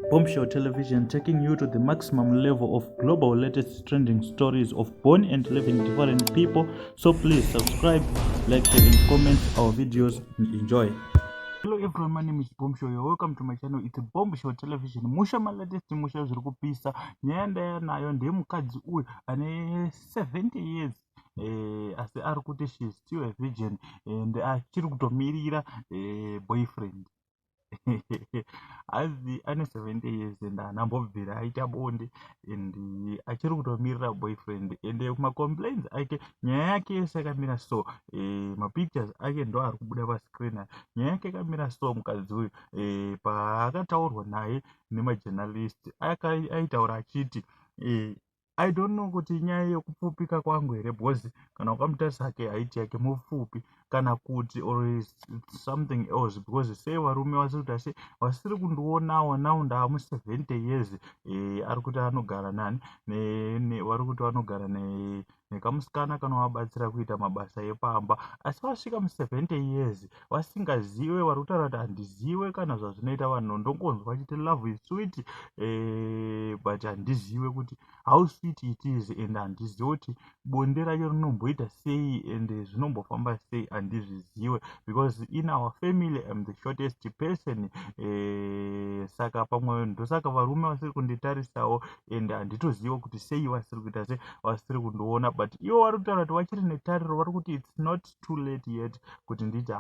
Bombshell Television, taking you to the maximum level of global latest trending stories of born and living different people. So please subscribe, like, share, and comment our videos. Enjoy. Hello everyone, my name is Bombshell. You're welcome to my channel. It's Bombshell Television. Musha malatest musha zviri kupisa. Nyaya ndayanayo ndeyemukadzi uyu ane 70 years. Asi ari kuti she is still a virgin and achiri kutomirira boyfriend. Azi ane 70 years and anambobvira aita bonde and achiri kutomirira boyfriend and kumacomplaints ake nyaya yake yese yakamira so mapictures ake ndo ari kubuda pascreen. Nyaya yake yakamira so mukadzi uyu paakataurwa naye nemajournalist aitaura achiti I don't know kuti nyaya yekupfupika kwangu here because kana ukamutarisa ake height yake mupfupi kana kuti or something else because sei varume vasiri kundionawo now ndaamu 70 years ari kuti anogara nani vari kuti vanogara nekamusikana kanovabatsira kuita mabasa epamba asi vasvika mu70 years vasingazive vari kutaura kuti handizive kana zvazvinoita vanhu ndongonzwa chiti love is sweet but handizive kuti how sweet it is and handizive kuti bonde racho rinomboita sei and zvinombofamba sei handizvizive because in our family I'm the shortest person saka pamwe ndosaka varume vasiri kunditarisawo and handitoziva kuti sei vasiri kuita sei vasiri kundiona but ivo vari kutaura kuti vachiri netariro vari kuti it's not too late yet kuti nditi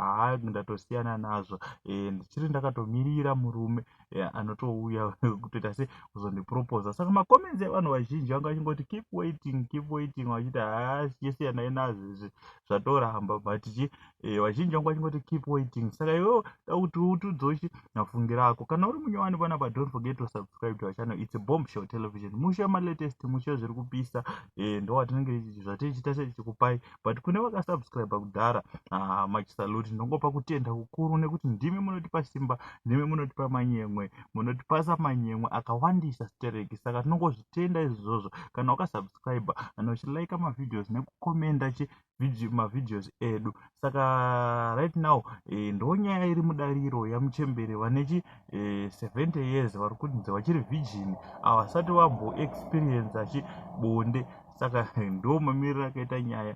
ndatosiyana nazvo ndichiri ndakatomirira murume anotouya kutoita sei kuzondiproposa. Saka macomments evanhu vazhinji vanga vachingoti keep waiting vachiti chisiyanai nazvo izvi zvatoramba but vazhinji vanga vachingoti keep waiting. Saka iwewo da kuti utudzochi mafungiro ako kana uri munyowani panapa don't forget to subscribe to our channel. It's a Bombshell Television. Musha malatest musha zviri kupisa ndo watinenge zvatichita sechikupai but kune vakasubscribe kudhara machisaluti ndongopa kutenda kukuru nekuti ndimi munotipa simba, ndimi munotipa manyemwe, munotipasa manyemwe akawandisa stereki. Saka tinongozvitenda izvozvo kana wakasubscribe kana uchilike mavideos nekukomenda mavideos edu. Saka right now ndo nyaya iri mudariro yamuchembere vanechi 70 years vari kunzi vachiri virgin havasati vamboexperience achibonde. Saka ndo mamiriro akaita nyaya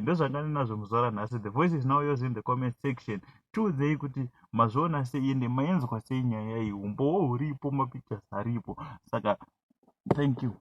ndozvangane nazvo muzuva ranhasi. The voice is now yours in the comment section. Tiudzei kuti mazviona sei ende maenzwa sei nyaya iyi. Umbowo huripo, mapictures aripo. Saka thank you.